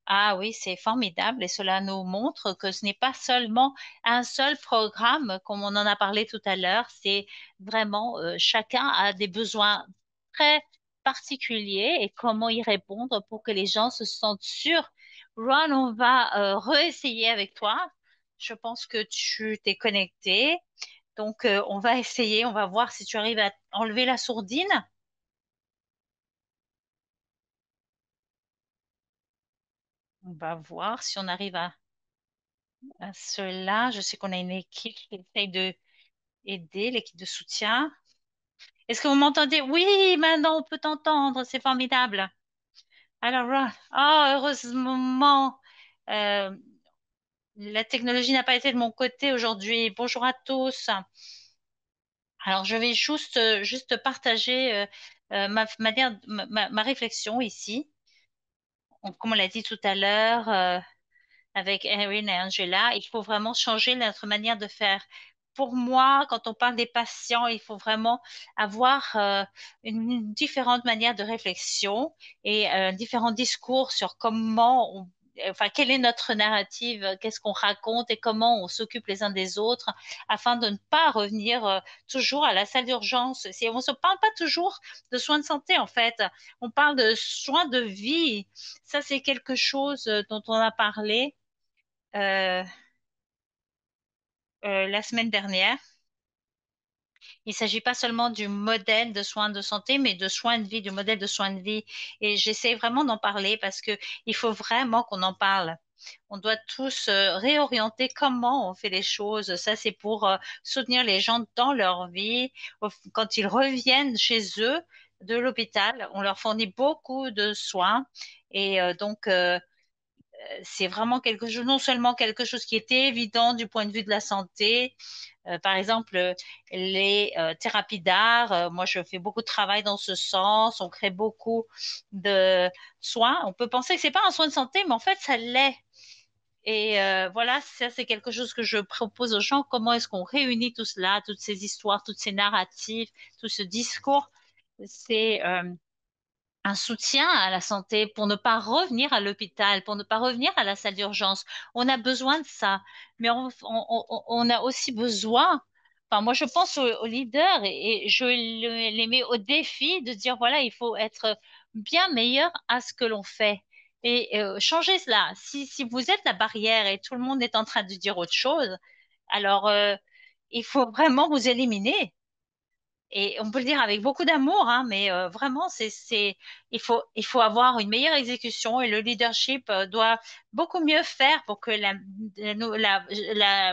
Ah oui, c'est formidable et cela nous montre que ce n'est pas seulement un seul programme, comme on en a parlé tout à l'heure, c'est vraiment chacun a des besoins très particuliers et comment y répondre pour que les gens se sentent sûrs. Ron, on va réessayer avec toi. Je pense que tu t'es connecté. Donc, on va essayer, on va voir si tu arrives à enlever la sourdine. On va voir si on arrive à cela. Je sais qu'on a une équipe qui essaye de aider, l'équipe de soutien. Est-ce que vous m'entendez? Oui, maintenant on peut t'entendre, c'est formidable. Alors, heureusement, euh, la technologie n'a pas été de mon côté aujourd'hui. Bonjour à tous. Alors, je vais juste partager ma réflexion ici. Comme on l'a dit tout à l'heure, avec Erin et Angela, il faut vraiment changer notre manière de faire. Pour moi, quand on parle des patients, il faut vraiment avoir une différente manière de réflexion et un différent discours sur enfin, quelle est notre narrative, qu'est-ce qu'on raconte et comment on s'occupe les uns des autres afin de ne pas revenir toujours à la salle d'urgence. On ne se parle pas toujours de soins de santé, en fait. On parle de soins de vie. Ça, c'est quelque chose dont on a parlé euh, la semaine dernière. Il ne s'agit pas seulement du modèle de soins de santé, mais de soins de vie, du modèle de soins de vie. Et j'essaie vraiment d'en parler parce que il faut vraiment qu'on en parle. On doit tous réorienter comment on fait les choses. Ça, c'est pour soutenir les gens dans leur vie. Quand ils reviennent chez eux de l'hôpital, on leur fournit beaucoup de soins. Et c'est vraiment quelque chose, non seulement quelque chose qui est évident du point de vue de la santé, par exemple, les thérapies d'art, moi je fais beaucoup de travail dans ce sens, on crée beaucoup de soins. On peut penser que c'est pas un soin de santé, mais en fait ça l'est. Et voilà, ça c'est quelque chose que je propose aux gens. Comment est-ce qu'on réunit tout cela, toutes ces histoires, toutes ces narratifs, tout ce discours? C'est un soutien à la santé pour ne pas revenir à l'hôpital, pour ne pas revenir à la salle d'urgence. On a besoin de ça, mais on a aussi besoin. Enfin, moi, je pense aux leaders et je les mets au défi de dire, voilà, il faut être bien meilleur à ce que l'on fait et changer cela. Si vous êtes la barrière et tout le monde est en train de dire autre chose, alors il faut vraiment vous éliminer. Et on peut le dire avec beaucoup d'amour, hein, mais vraiment, il faut avoir une meilleure exécution et le leadership doit beaucoup mieux faire pour que la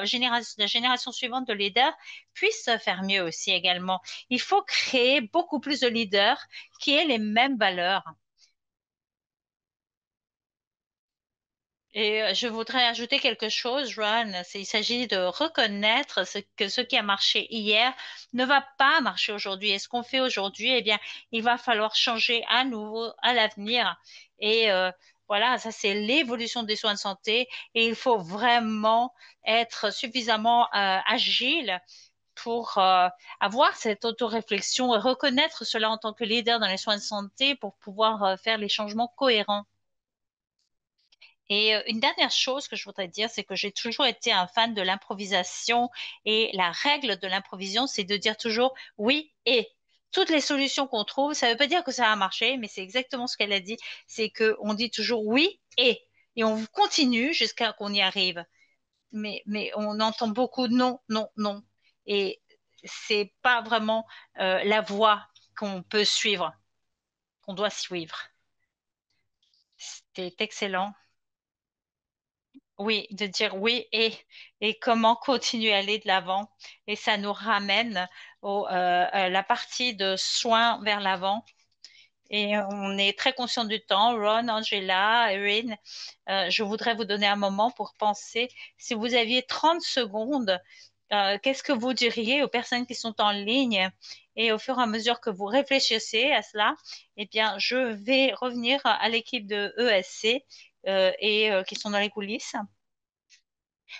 génération suivante de leaders puisse faire mieux aussi également. Il faut créer beaucoup plus de leaders qui aient les mêmes valeurs. Et je voudrais ajouter quelque chose, Ron. Il s'agit de reconnaître que ce qui a marché hier ne va pas marcher aujourd'hui. Et ce qu'on fait aujourd'hui, eh bien, il va falloir changer à nouveau à l'avenir. Et voilà, ça c'est l'évolution des soins de santé. Et il faut vraiment être suffisamment agile pour avoir cette autoréflexion et reconnaître cela en tant que leader dans les soins de santé pour pouvoir faire les changements cohérents. Et une dernière chose que je voudrais dire, c'est que j'ai toujours été un fan de l'improvisation et la règle de l'improvisation, c'est de dire toujours oui et. Toutes les solutions qu'on trouve, ça ne veut pas dire que ça va marcher, mais c'est exactement ce qu'elle a dit, c'est qu'on dit toujours oui et on continue jusqu'à qu'on y arrive. Mais on entend beaucoup non, non, non. Et c'est pas vraiment la voie qu'on peut suivre, qu'on doit suivre. C'était excellent. Oui, de dire oui et comment continuer à aller de l'avant. Et ça nous ramène à la partie de soins vers l'avant. Et on est très conscient du temps. Ron, Angela, Erin, je voudrais vous donner un moment pour penser. Si vous aviez 30 secondes, qu'est-ce que vous diriez aux personnes qui sont en ligne? Et au fur et à mesure que vous réfléchissez à cela, eh bien, je vais revenir à l'équipe de ESC et qui sont dans les coulisses.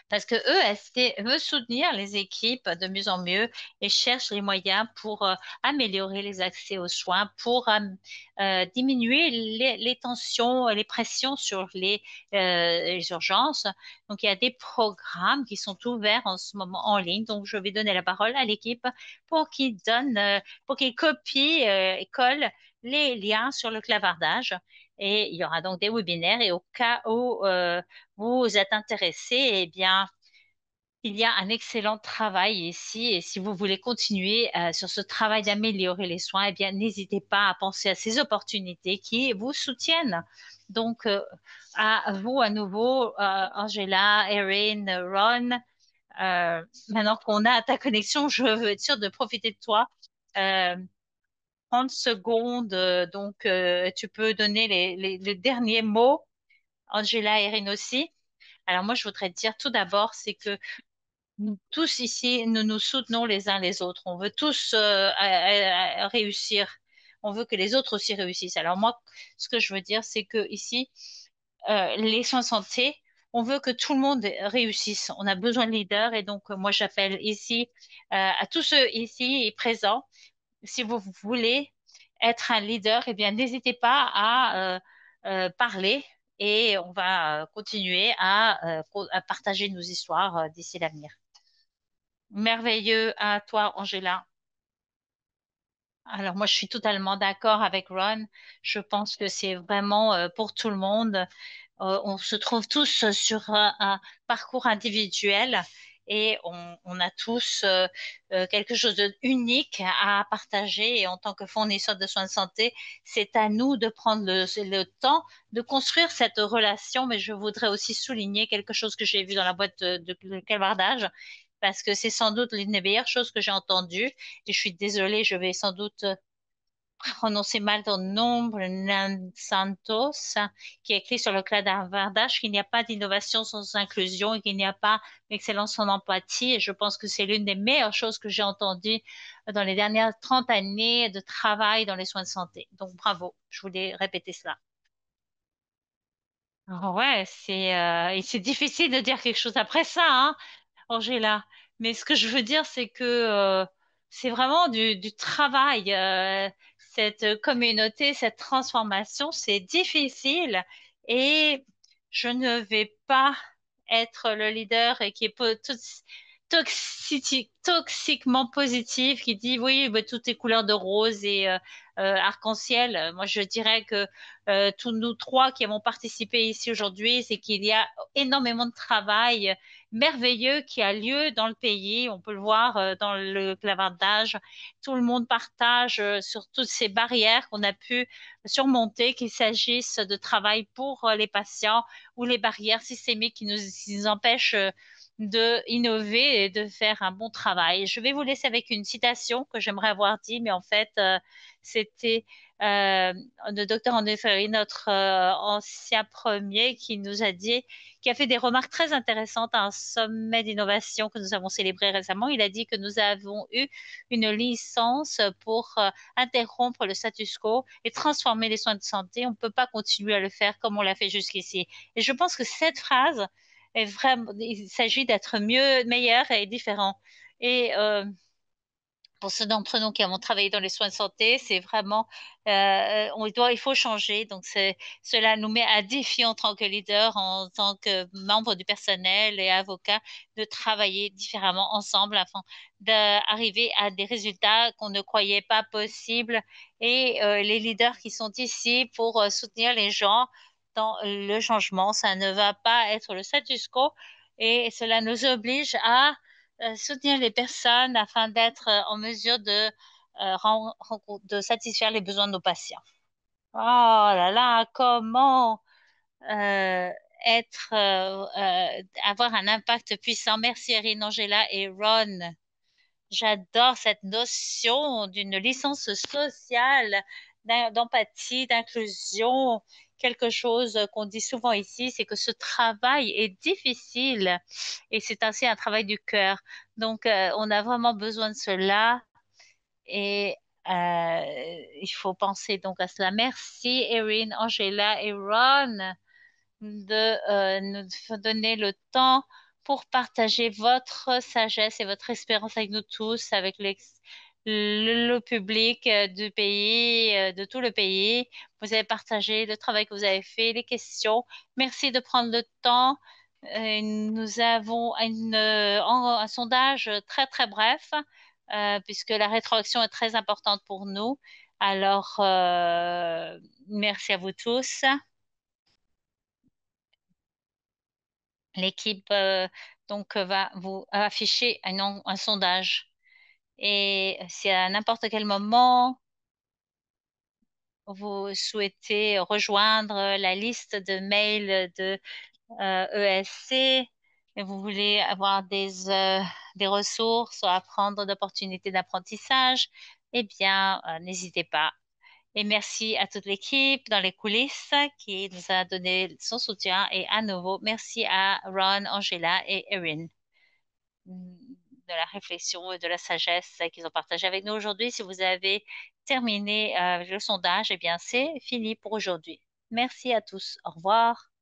Parce que EST veut soutenir les équipes de mieux en mieux et cherche les moyens pour améliorer les accès aux soins, pour diminuer les tensions, les pressions sur les urgences. Donc, il y a des programmes qui sont ouverts en ce moment en ligne. Donc, je vais donner la parole à l'équipe pour qu'ils copient et collent les liens sur le clavardage. Et il y aura donc des webinaires et au cas où vous êtes intéressé, eh bien, il y a un excellent travail ici. Et si vous voulez continuer sur ce travail d'améliorer les soins, eh bien, n'hésitez pas à penser à ces opportunités qui vous soutiennent. Donc, à vous à nouveau, Angela, Erin, Ron. Maintenant qu'on a ta connexion, je veux être sûre de profiter de toi. Euh, 30 secondes, donc tu peux donner les derniers mots. Angela, Erin aussi. Alors moi, je voudrais te dire tout d'abord, c'est que nous tous ici, nous nous soutenons les uns les autres. On veut tous réussir. On veut que les autres aussi réussissent. Alors moi, ce que je veux dire, c'est que ici, les soins de santé, on veut que tout le monde réussisse. On a besoin de leaders et donc moi, j'appelle ici à tous ceux ici présents. Si vous voulez être un leader, eh bien, n'hésitez pas à parler et on va continuer à partager nos histoires d'ici l'avenir. Merveilleux à toi, Angela. Alors moi, je suis totalement d'accord avec Ron. Je pense que c'est vraiment pour tout le monde. On se trouve tous sur un parcours individuel et on a tous quelque chose d'unique à partager. Et en tant que fournisseur de soins de santé, c'est à nous de prendre le temps de construire cette relation. Mais je voudrais aussi souligner quelque chose que j'ai vu dans la boîte de clavardage, parce que c'est sans doute l'une des meilleures choses que j'ai entendues. Et je suis désolée, je vais sans doute prononcer mal ton nom, Nan Santos, qui est écrit sur le clavardage qu'il n'y a pas d'innovation sans inclusion et qu'il n'y a pas d'excellence sans empathie. Et je pense que c'est l'une des meilleures choses que j'ai entendues dans les dernières 30 années de travail dans les soins de santé. Donc bravo, je voulais répéter cela. Ouais, et c'est difficile de dire quelque chose après ça, hein. Angela. Mais ce que je veux dire, c'est que c'est vraiment du travail. Cette communauté, cette transformation, c'est difficile et je ne vais pas être le leader et qui est toxiquement positif, qui dit oui, bah, tout est couleur de rose et arc-en-ciel. Moi, je dirais que tous nous trois qui avons participé ici aujourd'hui, c'est qu'il y a énormément de travail merveilleux qui a lieu dans le pays. On peut le voir dans le clavardage. Tout le monde partage sur toutes ces barrières qu'on a pu surmonter, qu'il s'agisse de travail pour les patients ou les barrières systémiques qui nous empêchent de innover et de faire un bon travail. Je vais vous laisser avec une citation que j'aimerais avoir dit, mais en fait, c'était euh, le docteur André Ferry, notre ancien premier, qui nous a dit, qui a fait des remarques très intéressantes à un sommet d'innovation que nous avons célébré récemment. Il a dit que nous avons eu une licence pour interrompre le status quo et transformer les soins de santé. On ne peut pas continuer à le faire comme on l'a fait jusqu'ici. Et je pense que cette phrase est vraiment, il s'agit d'être mieux, meilleur et différent. Et pour ceux d'entre nous qui avons travaillé dans les soins de santé, c'est vraiment, il faut changer. Donc, cela nous met à défi en tant que leader, en tant que membre du personnel et avocat, de travailler différemment ensemble afin d'arriver à des résultats qu'on ne croyait pas possibles. Et les leaders qui sont ici pour soutenir les gens dans le changement, ça ne va pas être le status quo et cela nous oblige à soutenir les personnes afin d'être en mesure de satisfaire les besoins de nos patients. Oh là là, comment euh, avoir un impact puissant. Merci Erin, Angela et Ron. J'adore cette notion d'une licence sociale, d'empathie, d'inclusion. Quelque chose qu'on dit souvent ici, c'est que ce travail est difficile et c'est ainsi un travail du cœur. Donc, on a vraiment besoin de cela et il faut penser donc à cela. Merci Erin, Angela et Ron de nous donner le temps pour partager votre sagesse et votre espérance avec nous tous, avec le public du pays, de tout le pays. Vous avez partagé le travail que vous avez fait, les questions. Merci de prendre le temps. Nous avons un sondage très, très bref, puisque la rétroaction est très importante pour nous. Alors, merci à vous tous. L'équipe donc va vous afficher un sondage. Et si à n'importe quel moment vous souhaitez rejoindre la liste de mails de ESC et vous voulez avoir des ressources, apprendre d'opportunités d'apprentissage, eh bien, n'hésitez pas. Et merci à toute l'équipe dans les coulisses qui nous a donné son soutien. Et à nouveau, merci à Ron, Angela et Erin de la réflexion et de la sagesse qu'ils ont partagé avec nous aujourd'hui. Si vous avez terminé le sondage, eh bien, c'est fini pour aujourd'hui. Merci à tous. Au revoir.